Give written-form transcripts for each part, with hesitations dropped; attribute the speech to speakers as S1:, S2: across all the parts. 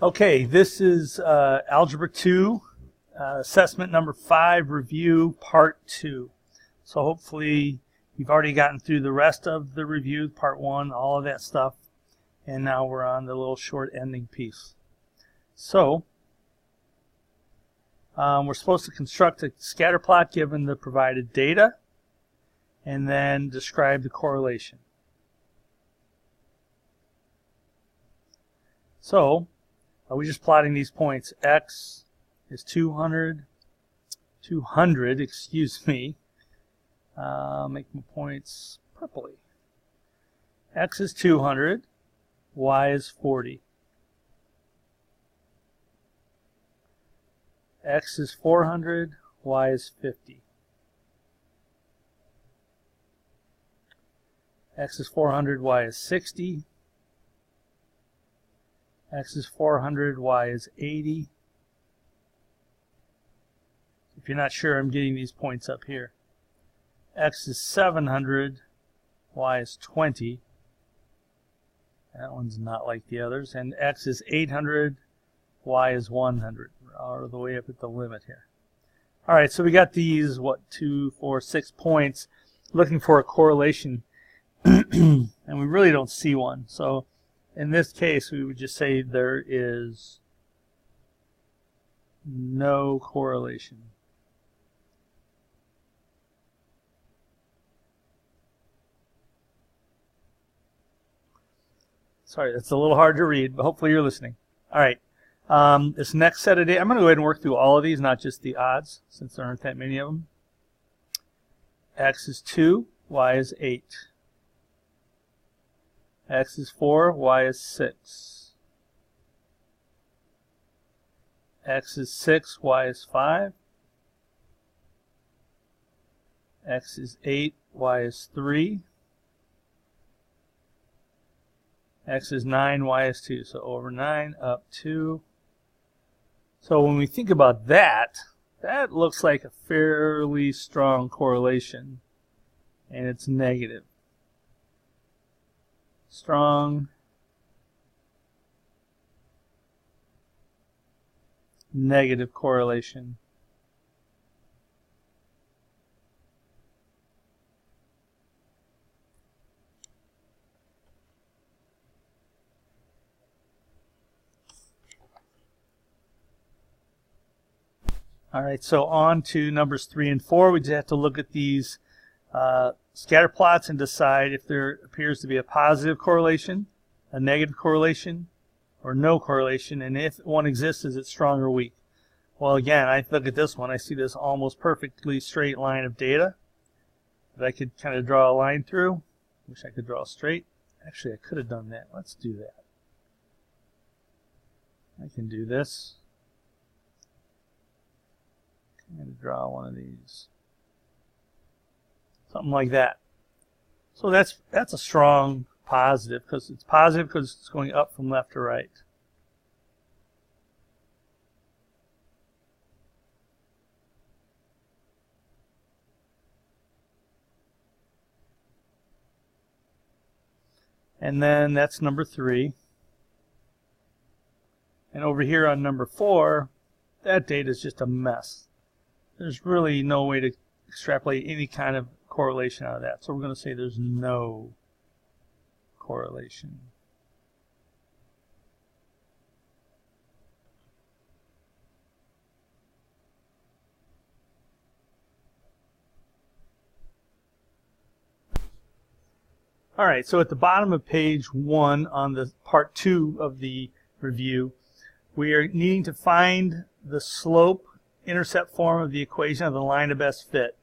S1: Okay, this is Algebra 2, assessment number 5, review part 2. So hopefully you've already gotten through the rest of the review, part 1, all of that stuff. And now we're on the little short ending piece. So we're supposed to construct a scatter plot given the provided data and then describe the correlation. So we're just plotting these points. X is 200, excuse me. Make my points purpley. X is 200, Y is 40. X is 400, Y is 50. X is 400, Y is 60. X is 400, Y is 80. If you're not sure, I'm getting these points up here. X is 700, Y is 20. That one's not like the others. And X is 800, Y is 100. We're all the way up at the limit here. All right, so we got these, 2, 4, 6 points, looking for a correlation. And we really don't see one. So in this case, we would just say there is no correlation. Sorry, that's a little hard to read, but hopefully you're listening. All right, this next set of data, I'm going to go ahead and work through all of these, not just the odds, since there aren't that many of them. X is 2, Y is 8. X is 4, Y is 6. X is 6, Y is 5. X is 8, Y is 3. X is 9, Y is 2. So over 9, up 2. So when we think about that, that looks like a fairly strong correlation. And it's negative. Strong, negative correlation. All right, so on to numbers 3 and 4. We just have to look at these scatter plots and decide if there appears to be a positive correlation, a negative correlation, or no correlation, and if one exists, is it strong or weak? Well, again, I look at this one, I see this almost perfectly straight line of data that I could kind of draw a line through. Wish I could draw straight. Actually, I could have done that. Let's do that. I can do this. I'm going to draw one of these. Something like that. So that's a strong positive, because it's positive because it's going up from left to right. And then that's number 3. And over here on number 4, that data is just a mess. There's really no way to extrapolate any kind of correlation out of that. So we're going to say there's no correlation. All right, so at the bottom of page 1 on the part 2 of the review, we are needing to find the slope-intercept form of the equation of the line of best fit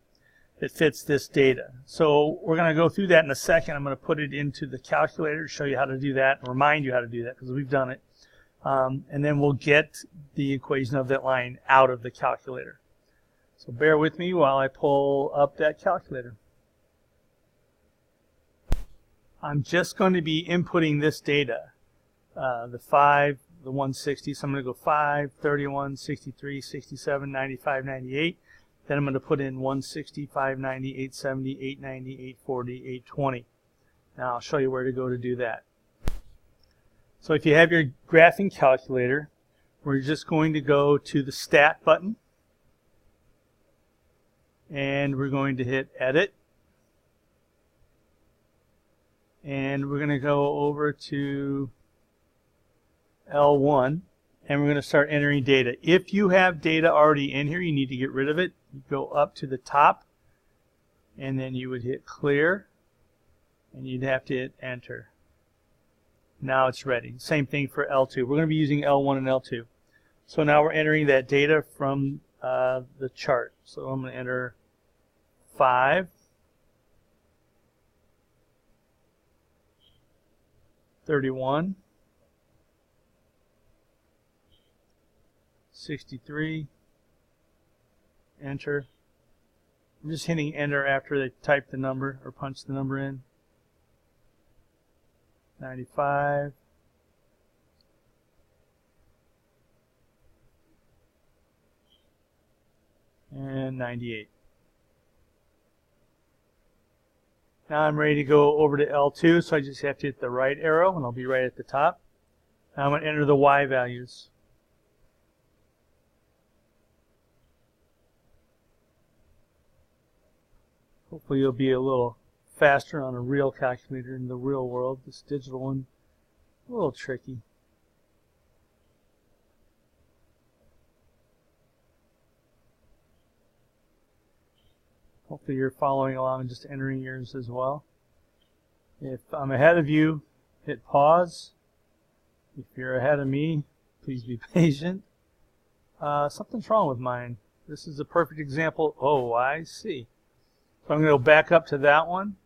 S1: that fits this data. So we're going to go through that in a second. I'm going to put it into the calculator to show you how to do that and remind you how to do that because we've done it. And then we'll get the equation of that line out of the calculator. So bear with me while I pull up that calculator. I'm just going to be inputting this data, the 5, the 160. So I'm going to go 5, 31, 63, 67, 95, 98. Then I'm going to put in 160, 590, 870, 890, 840, 820. Now I'll show you where to go to do that. So if you have your graphing calculator, we're just going to go to the Stat button, and we're going to hit Edit, and we're going to go over to L1, and we're going to start entering data. If you have data already in here, you need to get rid of it. You go up to the top, and then you would hit Clear, and you'd have to hit Enter. Now it's ready. Same thing for L2. We're going to be using L1 and L2. So now we're entering that data from the chart. So I'm going to enter 5, 31, 63, enter. I'm just hitting enter after they type the number or punch the number in. 95, and 98. Now I'm ready to go over to L2, so I just have to hit the right arrow, and I'll be right at the top. Now I'm going to enter the Y values. Hopefully you'll be a little faster on a real calculator in the real world. This digital one, a little tricky. Hopefully you're following along and just entering yours as well. If I'm ahead of you, hit pause. If you're ahead of me, please be patient. Something's wrong with mine. This is a perfect example. Oh, I see. So I'm going to go back up to that one.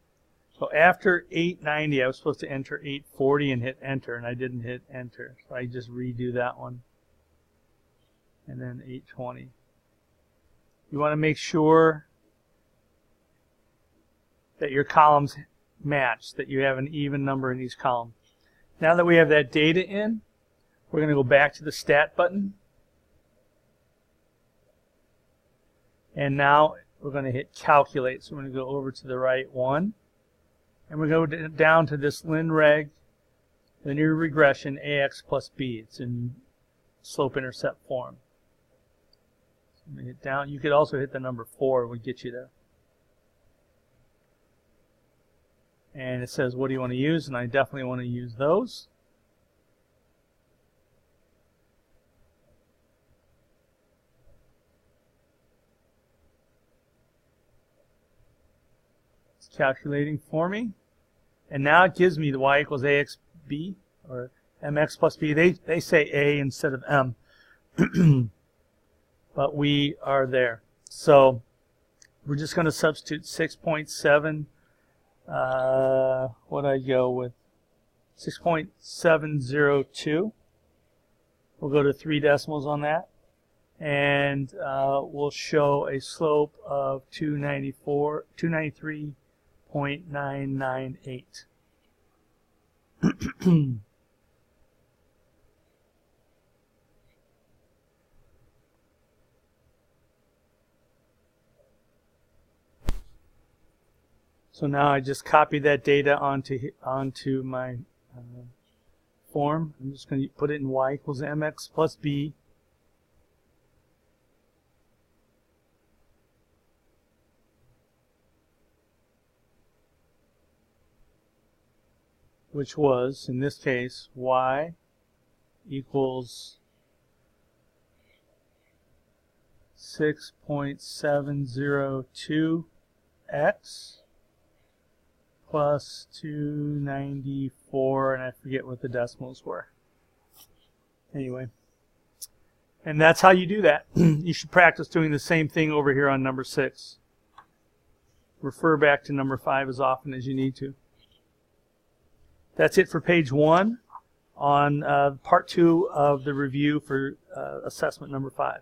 S1: So after 890, I was supposed to enter 840 and hit enter, and I didn't hit enter. So I just redo that one. And then 820. You want to make sure that your columns match, that you have an even number in each column. Now that we have that data in, we're going to go back to the Stat button. And now we're going to hit Calculate. So we're going to go over to the right one. And we're going to go down to this linear regression AX plus B. It's in slope-intercept form. So I'm going to hit down. You could also hit the number 4. It would get you there. And it says, what do you want to use? And I definitely want to use those. It's calculating for me. And now it gives me the y equals ax b, or mx plus b. They say a instead of m. But we are there. So we're just going to substitute 6.7. What I go with 6.702. We'll go to 3 decimals on that, and we'll show a slope of 293.998. So now I just copy that data onto my form. I'm just going to put it in y equals mx plus b. Which was, in this case, y equals 6.702x plus 294, and I forget what the decimals were. Anyway, and that's how you do that. You should practice doing the same thing over here on number 6. Refer back to number 5 as often as you need to. That's it for page 1 on part 2 of the review for assessment number 5.